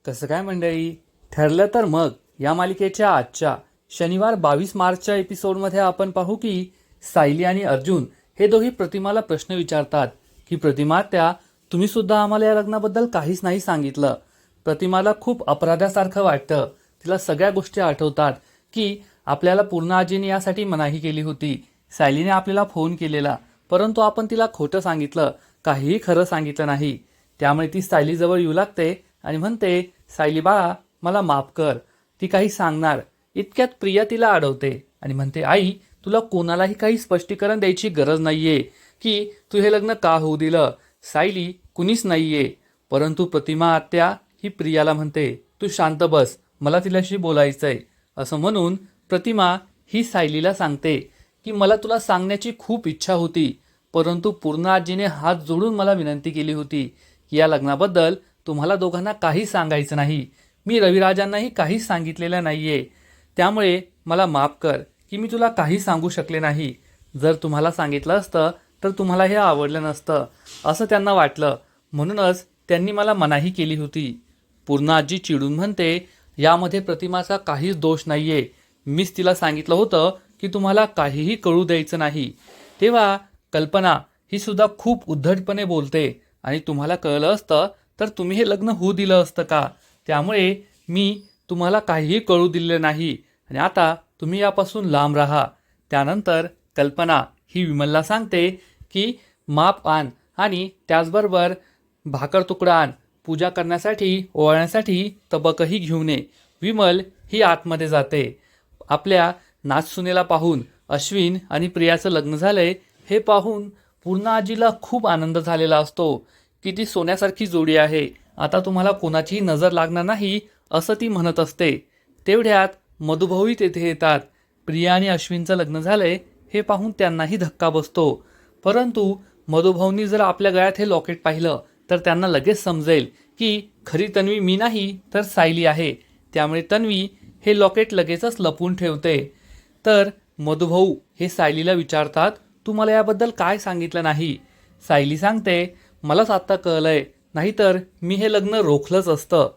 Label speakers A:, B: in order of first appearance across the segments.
A: कसं काय मंडळी, ठरलं तर मग या मालिकेच्या आजच्या शनिवार 22 मार्चच्या एपिसोडमध्ये आपण पाहू की सायली आणि अर्जुन हे दोघी प्रतिमाला प्रश्न विचारतात की प्रतिमा तुम्ही सुद्धा आम्हाला या लग्नाबद्दल काहीच नाही सांगितलं. प्रतिमाला खूप अपराध्यासारखं वाटतं. तिला सगळ्या गोष्टी आठवतात की आपल्याला पूर्ण आजीने यासाठी मनाई केली होती. सायलीने आपल्याला फोन केलेला, परंतु आपण तिला खोटं सांगितलं, काहीही खरं सांगितलं नाही. त्यामुळे ती सायलीजवळ येऊ लागते आणि म्हणते, सायली बाळा मला माफ कर. ती काही सांगणार इतक्यात प्रिया तिला अडवते आणि म्हणते, आई तुला कोणालाही काही स्पष्टीकरण द्यायची गरज नाहीये की तू हे लग्न का होऊ दिलं. सायली कुणीच नाहीये. परंतु प्रतिमा आत्या ही प्रियाला म्हणते, तू शांत बस, मला तिच्याशी बोलायचंय. असं म्हणून प्रतिमा ही सायलीला सांगते की मला तुला सांगण्याची खूप इच्छा होती, परंतु पूर्ण आजीने हात जोडून मला विनंती केली होती की या लग्नाबद्दल तुम्हाला दोघांना काही सांगायचं नाही. मी रविराजांनाही काहीच सांगितलेलं नाहीये. त्यामुळे मला माफ कर की मी तुला काही सांगू शकले नाही. जर तुम्हाला सांगितलं असतं तर तुम्हाला हे आवडलं नसतं असं त्यांना वाटलं, म्हणूनच त्यांनी मला मनाई केली होती. पूर्ण आजी चिडून म्हणते, यामध्ये प्रतिमाचा काहीच दोष नाहीये. मीच तिला सांगितलं होतं की तुम्हाला काहीही कळू द्यायचं नाही. तेव्हा कल्पना ही सुद्धा खूप उद्धटपणे बोलते आणि तुम्हाला कळलं असतं तर तुम्ही हे लग्न होऊ दिलं असतं का. त्यामुळे मी तुम्हाला काहीही कळू दिलं नाही आणि आता तुम्ही यापासून लांब राहा. त्यानंतर कल्पना ही विमलला सांगते की माप आण आणि त्याचबरोबर भाकर तुकडा आण, पूजा करण्यासाठी ओवाळण्यासाठी तबकही घेऊन ये. विमल ही आतमध्ये जाते. आपल्या नाचसुनेला पाहून अश्विन आणि प्रियाचं लग्न झालंय हे पाहून पूर्ण आजीला खूप आनंद झालेला असतो. किती सोन्यासारखी जोडी आहे, आता तुम्हाला कोणाचीही नजर लागणार नाही असं ती म्हणत असते. तेवढ्यात मधुभाऊही तेथे येतात. प्रिया आणि अश्विनचं लग्न झालंय हे पाहून त्यांनाही धक्का बसतो. परंतु मधुभाऊंनी जर आपल्या गळ्यात हे लॉकेट पाहिलं तर त्यांना लगेच समजेल की खरी तन्वी मी नाही तर सायली आहे. त्यामुळे तन्वी हे लॉकेट लगेचच लपवून ठेवते. तर मधुभाऊ हे सायलीला विचारतात, तू मला याबद्दल काय सांगितलं नाही. सायली सांगते, मलाच आत्ता कळलंय, नाहीतर मी हे लग्न रोखलंच असतं.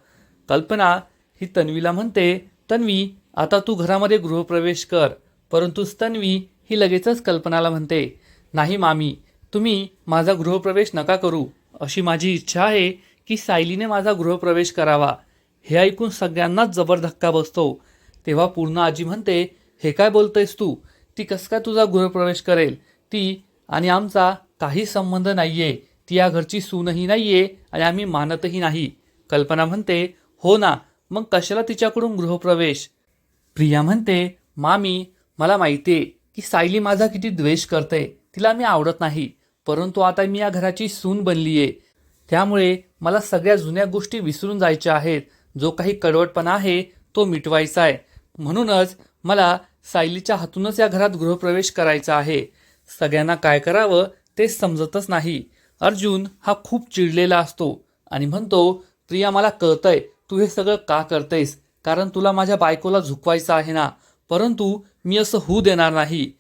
A: कल्पना ही तन्वीला म्हणते, तन्वी आता तू घरामध्ये गृहप्रवेश कर. परंतु तन्वी ही लगेचच कल्पनाला म्हणते, नाही मामी, तुम्ही माझा गृहप्रवेश नका करू. अशी माझी इच्छा आहे की सायलीने माझा गृहप्रवेश करावा. हे ऐकून सगळ्यांनाच जबर धक्का बसतो. तेव्हा पूर्ण आजी म्हणते, हे काय बोलतोयस तू, ती कसं काय तुझा गृहप्रवेश करेल. ती आणि आमचा काही संबंध नाहीये. ती या घरची सूनही नाहीये आणि आम्ही मानतही नाही. कल्पना म्हणते, हो ना, मग कशाला तिच्याकडून गृहप्रवेश. प्रिया म्हणते, मामी मला माहितीये की सायली माझा किती द्वेष करते, तिला मी आवडत नाही. परंतु आता मी या घराची सून बनलीये. त्यामुळे मला सगळ्या जुन्या गोष्टी विसरून जायच्या आहेत. जो काही कडवटपणा आहे तो मिटवायचा आहे. म्हणूनच मला सायलीच्या हातूनच या घरात गृहप्रवेश करायचा आहे. सगळ्यांना काय करावं तेच समजतच नाही. अर्जुन हा खूप चिडलेला असतो आणि म्हणतो, प्रिया मला कळतंय तू हे सगळं का करतेस, कारण तुला माझ्या बायकोला झुकवायचं आहे ना. परंतु मी असं होऊ देणार नाही.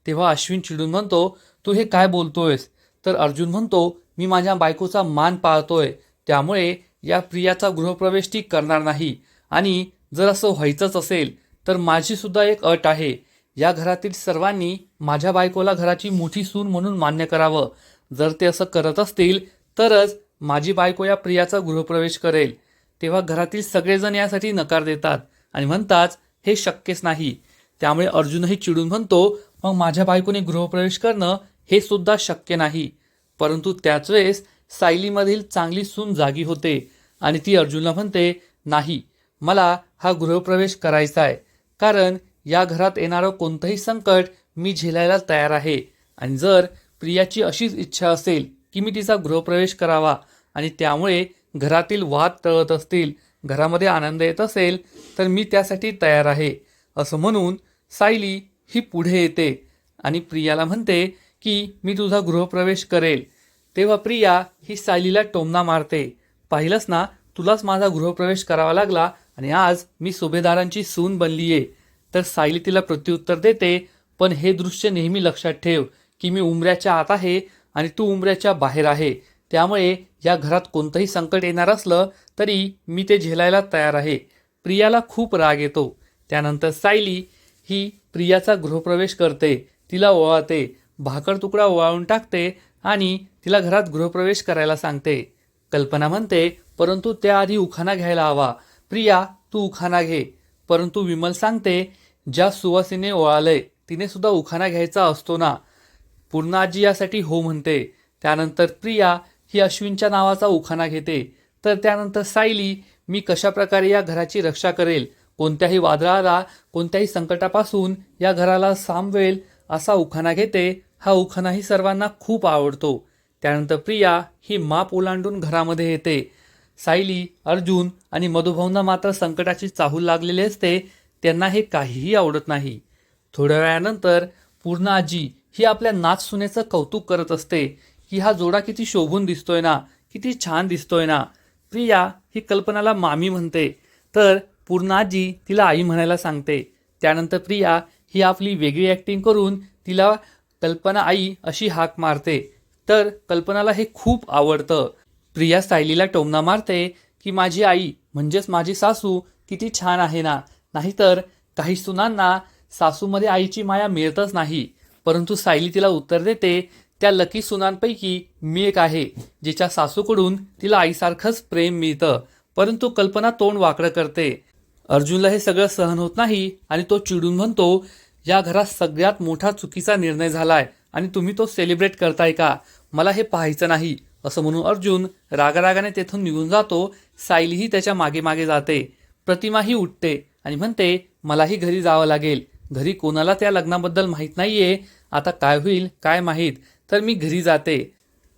A: तेव्हा अश्विन चिडून म्हणतो, तू हे काय बोलतोयस. तर अर्जुन म्हणतो, मी माझ्या बायकोचा मान पाळतोय, त्यामुळे या प्रियाचा गृहप्रवेश ती करणार नाही. आणि जर असं व्हायचंच असेल तर माझी सुद्धा एक अट आहे. या घरातील सर्वांनी माझ्या बायकोला घराची मोठी सून म्हणून मान्य करावं. जर ते असं करत असतील तरच माझी बायको या प्रियाचा गृहप्रवेश करेल. तेव्हा घरातील सगळेजण यासाठी नकार देतात आणि म्हणतात, हे शक्यच नाही. त्यामुळे अर्जुनही चिडून म्हणतो, मग माझ्या बायकोने गृहप्रवेश करणं हे सुद्धा शक्य नाही. परंतु त्याच वेळेस सायलीमधील चांगली सून जागी होते आणि ती अर्जुनला म्हणते, नाही, मला हा गृहप्रवेश करायचा आहे, कारण या घरात येणारं कोणतंही संकट मी झेलायला तयार आहे. आणि जर प्रियाची अशीच इच्छा असेल की मी तिचा गृहप्रवेश करावा आणि त्यामुळे घरातील वाद टळत असतील, घरामध्ये आनंद येत असेल, तर मी त्यासाठी तयार आहे. असं म्हणून सायली ही पुढे येते आणि प्रियाला म्हणते की मी तुझा गृहप्रवेश करेल. तेव्हा प्रिया ही सायलीला टोमणा मारते, पाहिलंस ना, तुलाच माझा गृहप्रवेश करावा लागला आणि आज मी सुभेदारांची सून बनलीये. तर सायली तिला प्रत्युत्तर देते, पण हे दृश्य नेहमी लक्षात ठेव की मी उंबऱ्याच्या आत आहे आणि तू उंबऱ्याच्या बाहेर आहे. त्यामुळे या घरात कोणतंही संकट येणार असलं तरी मी ते झेलायला तयार आहे. प्रियाला खूप राग येतो. त्यानंतर सायली ही प्रियाचा गृहप्रवेश करते, तिला ओवाळते, भाकर तुकडा ओवाळून टाकते आणि तिला घरात गृहप्रवेश करायला सांगते. कल्पना म्हणते, परंतु त्याआधी उखाणा घ्यायला हवा. प्रिया, तू उखाणा घे. परंतु विमल सांगते, ज्या सुवासीने ओवाळलंय तिने सुद्धा उखाणा घ्यायचा असतो ना. पूर्णाजी यासाठी हो म्हणते. त्यानंतर प्रिया ही अश्विनच्या नावाचा उखाणा घेते. तर त्यानंतर सायली मी कशाप्रकारे या घराची रक्षा करेल, कोणत्याही वादळाला, कोणत्याही संकटापासून या घराला सामवेल असा उखाणा घेते. हा उखाणाही सर्वांना खूप आवडतो. त्यानंतर प्रिया ही माप ओलांडून घरामध्ये येते. सायली, अर्जुन आणि मधुभाऊंना मात्र संकटाची चाहूल लागलेली असते. त्यांना हे काहीही आवडत नाही. थोड्या वेळानंतर पूर्ण आजी ही आपल्या नाच सुनेचं कौतुक करत असते की हा जोडा किती शोभून दिसतोय ना, किती छान दिसतोय ना. प्रिया ही कल्पनाला मामी म्हणते, तर पूर्ण आजी तिला आई म्हणायला सांगते. त्यानंतर प्रिया ही आपली वेगळी ॲक्टिंग करून तिला कल्पना आई अशी हाक मारते. तर कल्पनाला हे खूप आवडतं. प्रिया सायलीला टोमणा मारते की माझी आई म्हणजेच माझी सासू किती छान आहे ना. नाहीतर काही सुनांना सासूमध्ये आईची माया मिळतच नाही. परंतु सायली तिला उत्तर देते, त्या लकी सुनांपैकी मी एक आहे जिच्या सासूकडून तिला आईसारखंच प्रेम मिळतं. परंतु कल्पना तोंड वाकडं करते. अर्जुनला हे सगळं सहन होत नाही आणि तो चिडून म्हणतो, या घरात सगळ्यात मोठा चुकीचा निर्णय झालाय आणि तुम्ही तो सेलिब्रेट करताय का? मला हे पाहायचं नाही. असं म्हणून अर्जुन रागारागाने तेथून निघून जातो. सायलीही त्याच्या मागे मागे जाते. प्रतिमाही उठते आणि म्हणते, मलाही घरी जावं लागेल. घरी कोणाला त्या लग्नाबद्दल माहीत नाहीये. आता काय होईल काय माहीत. तर मी घरी जाते.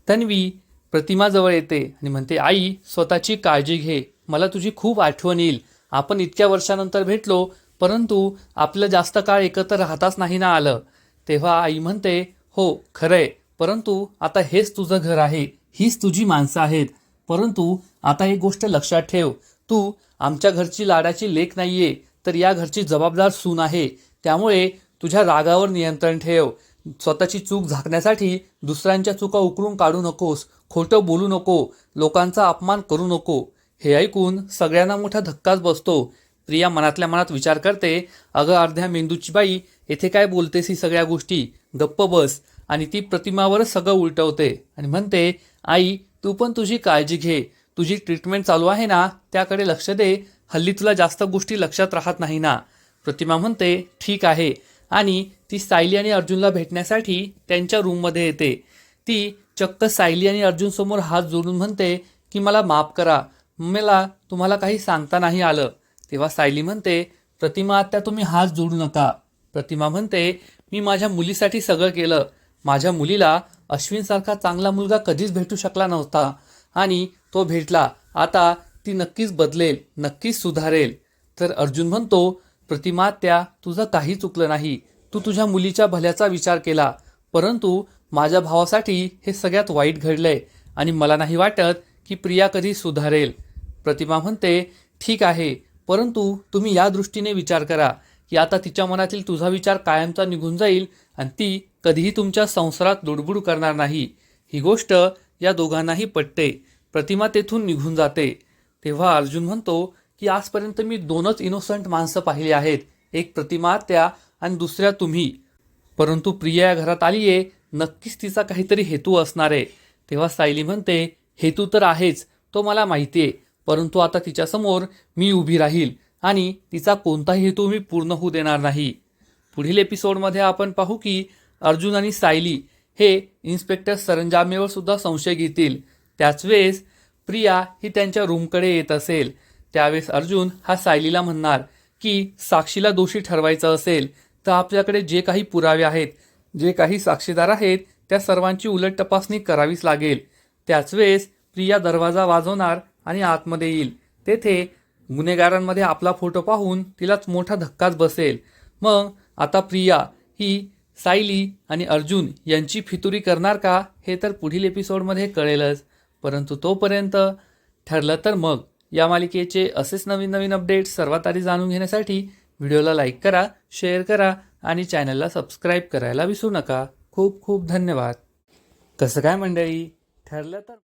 A: तन्वी प्रतिमाजवळ येते आणि म्हणते, आई स्वतःची काळजी घे. मला तुझी खूप आठवण येईल. आपण इतक्या वर्षानंतर भेटलो, परंतु आपलं जास्त काळ एकत्र राहताच नाही ना आलं. तेव्हा आई म्हणते, हो खरंय, परंतु आता हेच तुझं घर आहे, हीच तुझी माणसं आहेत. परंतु आता एक गोष्ट लक्षात ठेव, तू आमच्या घरची लाडाची लेक नाहीये, तर या घरची जबाबदार सून आहे. त्यामुळे तुझ्या रागावर नियंत्रण ठेव. स्वतःची चूक झाकण्यासाठी दुसऱ्यांच्या चुका उकरून काढू नकोस. खोटं बोलू नको. लोकांचा अपमान करू नको. हे ऐकून सगळ्यांना मोठा धक्काच बसतो. प्रिया मनातल्या मनात विचार करते, अगं अर्ध्या मेंदूची बाई, येथे काय बोलतेस ही सगळ्या गोष्टी, गप्प बस. आणि ती प्रतिमावरच सगळं उलटवते आणि म्हणते, आई तू पण तुझी काळजी घे. तुझी ट्रीटमेंट चालू आहे ना, त्याकडे लक्ष दे. हल्ली तुला जास्त गोष्टी लक्षात राहत नाही ना. प्रतिमा म्हणते, ठीक आहे. आणि ती सायली आणि अर्जुनला भेटण्यासाठी त्यांच्या रूममध्ये येते. ती चक्क सायली आणि अर्जुनसमोर हात जोडून म्हणते की मला माफ करा, मला तुम्हाला काही सांगता नाही आलं. तेव्हा सायली म्हणते, प्रतिमा आत्या तुम्ही हात जोडू नका. प्रतिमा म्हणते, मी माझ्या मुलीसाठी सगळं केलं. माझ्या मुलीला अश्विनसारखा चांगला मुलगा कधीच भेटू शकला नव्हता आणि तो भेटला. आता ती नक्कीच बदलेल, नक्कीच सुधारेल. तर अर्जुन म्हणतो, प्रतिमा आत्या तुझं काही चुकलं नाही. तू तुझ्या मुलीच्या भल्याचा विचार केला, परंतु माझ्या भावासाठी हे सगळ्यात वाईट घडलंय आणि मला नाही वाटत की प्रिया कधी सुधारेल. प्रतिमा म्हणते, ठीक आहे, परंतु तुम्ही या दृष्टीने विचार करा की आता तिच्या मनातील तुझा विचार कायमचा निघून जाईल आणि ती कधीही तुमच्या संसारात लुडबुड करणार नाही. ही गोष्ट या दोघांनाही पटते. प्रतिमा तेथून निघून जाते. तेव्हा अर्जुन म्हणतो की आजपर्यंत मी दोनच इनोसंट माणसं पाहिली आहेत, एक प्रतिमा आत्या आणि दुसऱ्या तुम्ही. परंतु प्रिया या घरात आली आहे, नक्कीच तिचा काहीतरी हेतू असणार आहे. तेव्हा सायली म्हणते, हेतू तर आहेच, तो मला माहिती आहे, परंतु आता तिच्यासमोर मी उभी राहील आणि तिचा कोणताही हेतू मी पूर्ण होऊ देणार नाही. पुढील एपिसोडमध्ये आपण पाहू की अर्जुन आणि सायली हे इन्स्पेक्टर सरंजामेवर सुद्धा संशय घेतील. त्याच वेळेस प्रिया ही त्यांच्या रूमकडे येत असेल. त्यावेळेस अर्जुन हा सायलीला म्हणणार की साक्षीला दोषी ठरवायचं असेल तर आपल्याकडे जे काही पुरावे आहेत, जे काही साक्षीदार आहेत, त्या सर्वांची उलट तपासणी करावीच लागेल. त्याच वेळेस प्रिया दरवाजा वाजवणार आणि आतमध्ये येईल. तेथे गुन्हेगारांमध्ये आपला फोटो पाहून तिलाच मोठा धक्काच बसेल. मग आता प्रिया ही सायली आणि अर्जुन यांची फितुरी करणार का, हे तर पुढील एपिसोडमध्ये कळेलच. परंतु तोपर्यंत ठरलं तर मग या मालिकेचे असेच नवीन नवीन अपडेट्स सर्वात आधी जाणून घेण्यासाठी व्हिडिओला लाईक करा, शेअर करा आणि चॅनलला सबस्क्राईब करायला विसरू नका. खूप खूप धन्यवाद. कसं काय मंडळी, ठरलं तर